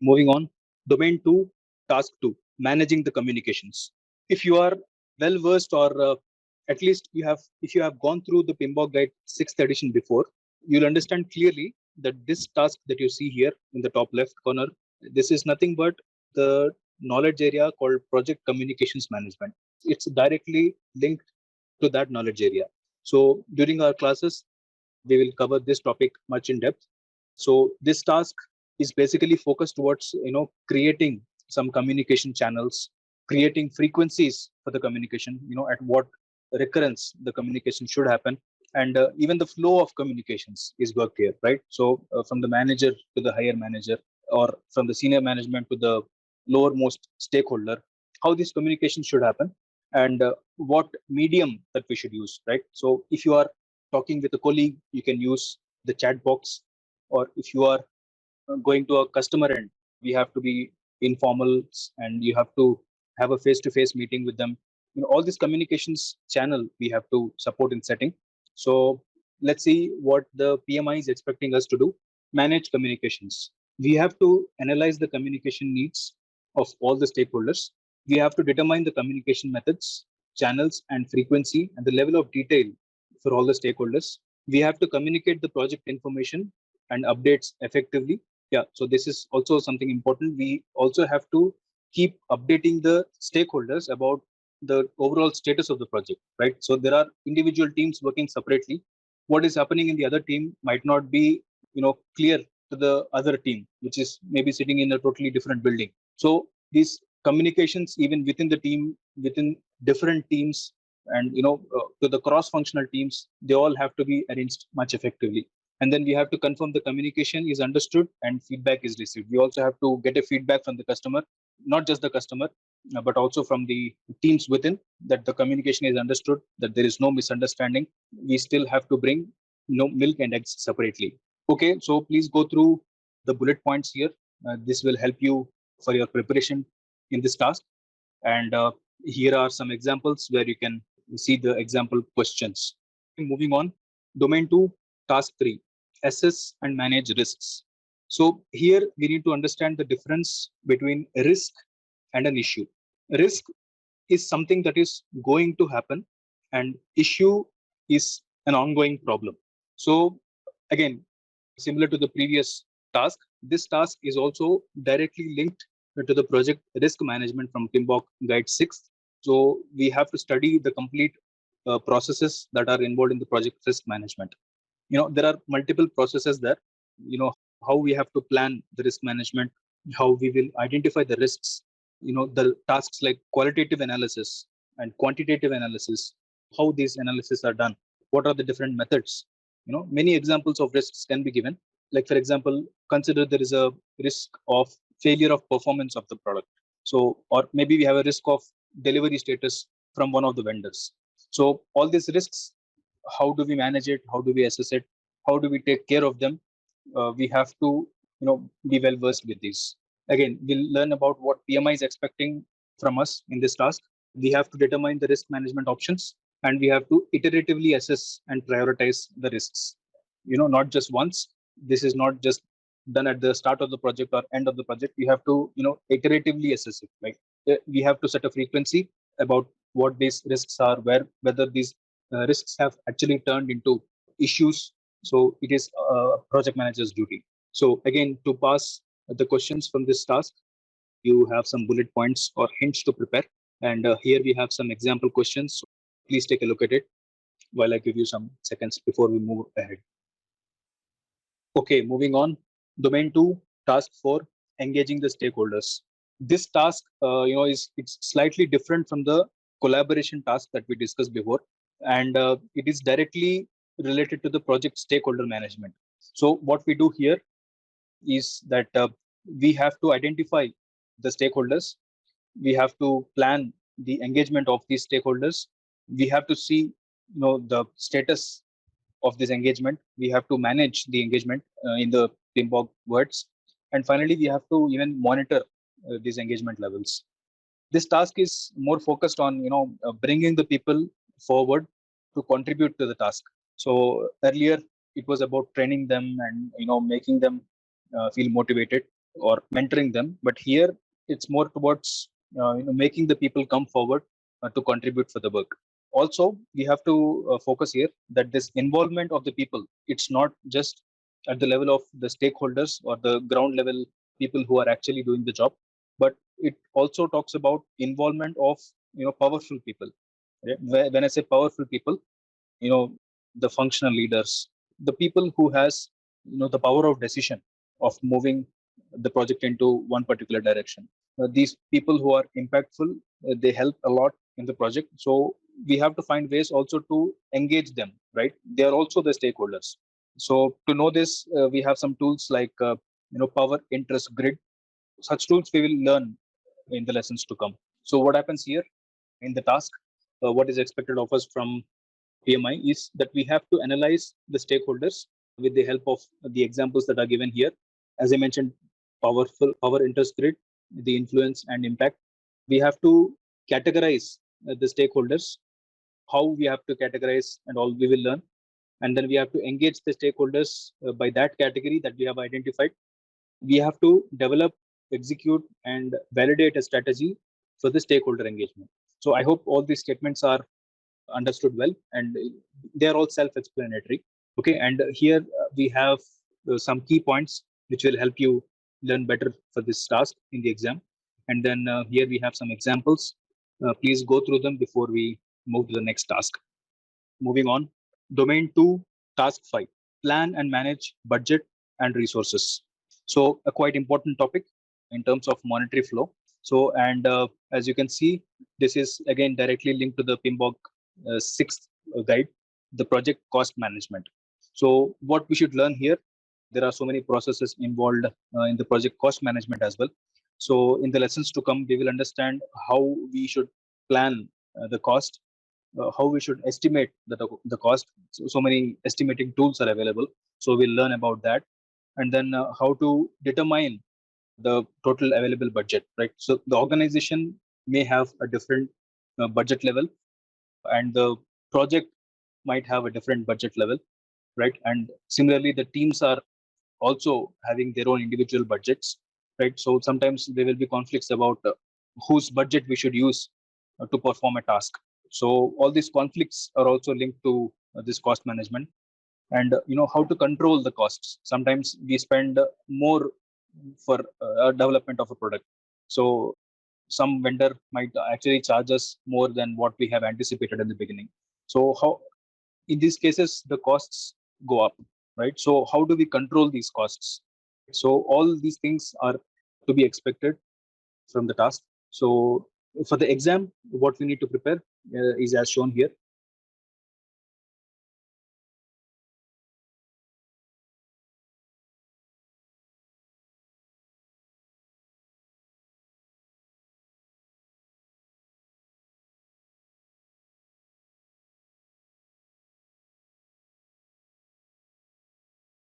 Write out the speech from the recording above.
Moving on, domain 2, task 2, managing the communications. If you are well versed or at least if you have gone through the PMBOK guide 6th edition before, you'll understand clearly that this task that you see here in the top left corner, this is nothing but the knowledge area called project communications management. It's directly linked to that knowledge area. So during our classes, we will cover this topic much in depth. So this task is basically focused towards creating some communication channels, creating frequencies for the communication, at what recurrence the communication should happen, and even the flow of communications is worked here, right? So from the manager to the higher manager, or from the senior management to the lowermost stakeholder, how this communication should happen, and what medium that we should use, right? So if you are talking with a colleague, you can use the chat box, or if you are going to a customer end, we have to be informal and you have to have a face-to-face meeting with them. All these communications channel we have to support in setting. So let's see what the PMI is expecting us to do. Manage communications. We have to analyze the communication needs of all the stakeholders. We have to determine the communication methods, channels, and frequency, and the level of detail for all the stakeholders. We have to communicate the project information and updates effectively. Yeah, so this is also something important. We also have to keep updating the stakeholders about the overall status of the project, right? So there are individual teams working separately. What is happening in the other team might not be, clear to the other team, which is maybe sitting in a totally different building. So these communications, even within the team, within different teams, and to the cross-functional teams, they all have to be arranged much effectively. And then we have to confirm the communication is understood and feedback is received. We also have to get a feedback from the customer, not just the customer, but also from the teams within, that the communication is understood, that there is no misunderstanding. We still have to bring milk and eggs separately. Okay, so please go through the bullet points here. This will help you for your preparation in this task. And here are some examples where you can see the example questions. Moving on, domain 2, task 3, assess and manage risks. So here we need to understand the difference between risk and an issue. Risk is something that is going to happen, and issue is an ongoing problem. So again, similar to the previous task, this task is also directly linked to the project risk management from PMBOK Guide 6. So we have to study the complete processes that are involved in the project risk management. There are multiple processes there. How we have to plan the risk management, how we will identify the risks, the tasks like qualitative analysis and quantitative analysis, how these analysis are done, what are the different methods. Many examples of risks can be given. Like, for example, consider there is a risk of failure of performance of the product. So, or maybe we have a risk of delivery status from one of the vendors. So all these risks, how do we manage it? How do we assess it? How do we take care of them? We have to, be well versed with these. Again, we'll learn about what PMI is expecting from us in this task. We have to determine the risk management options, and we have to iteratively assess and prioritize the risks. Not just once. This is not just done at the start of the project or end of the project. We have to, iteratively assess it. Like, we have to set a frequency about what these risks are, whether these risks have actually turned into issues. So it is a project manager's duty. So again, to pass the questions from this task, you have some bullet points or hints to prepare. And here we have some example questions. So please take a look at it while I give you some seconds before we move ahead. Okay, moving on. Domain 2, task 4, engaging the stakeholders. This task, it's slightly different from the collaboration task that we discussed before, and it is directly related to the project stakeholder management. So what we do here is that we have to identify the stakeholders. We have to plan the engagement of these stakeholders. We have to see, the status of this engagement. We have to manage the engagement in the PMBOK words. And finally, we have to even monitor these engagement levels. This task is more focused on, bringing the people forward to contribute to the task. So earlier, it was about training them and, making them feel motivated. or mentoring them. But here it's more towards making the people come forward to contribute for the work. Also, we have to focus here that this involvement of the people, it's not just at the level of the stakeholders or the ground level people who are actually doing the job, but it also talks about involvement of powerful people. When I say powerful people, you know the functional leaders, the people who has the power of decision of moving the project into one particular direction. These people who are impactful, they help a lot in the project. So we have to find ways also to engage them, right? They are also the stakeholders. So to know this, we have some tools like power interest grid. Such tools we will learn in the lessons to come. So what happens here in the task, what is expected of us from PMI is that we have to analyze the stakeholders with the help of the examples that are given here. As I mentioned, power interest grid, the influence and impact. We have to categorize the stakeholders, how we have to categorize and all we will learn. And then we have to engage the stakeholders by that category that we have identified. We have to develop, execute, and validate a strategy for the stakeholder engagement. So I hope all these statements are understood well, and they are all self-explanatory. Okay, and here we have some key points which will help you learn better for this task in the exam. And then here we have some examples. Please go through them before we move to the next task. Moving on, domain 2, task 5, plan and manage budget and resources. So a quite important topic in terms of monetary flow. So, and as you can see, this is again directly linked to the PMBOK sixth guide, the project cost management. So what we should learn here, there are so many processes involved in the project cost management as well. So in the lessons to come, we will understand how we should plan the cost, how we should estimate the cost. So many estimating tools are available. So we'll learn about that. And then how to determine the total available budget, right? So the organization may have a different budget level, and the project might have a different budget level, right? And similarly, the teams are also having their own individual budgets, right? So sometimes there will be conflicts about whose budget we should use to perform a task. So all these conflicts are also linked to this cost management. And how to control the costs. Sometimes we spend more for development of a product. So some vendor might actually charge us more than what we have anticipated in the beginning. So how, in these cases, the costs go up, right? So how do we control these costs? So all these things are to be expected from the task. So for the exam, what we need to prepare is as shown here.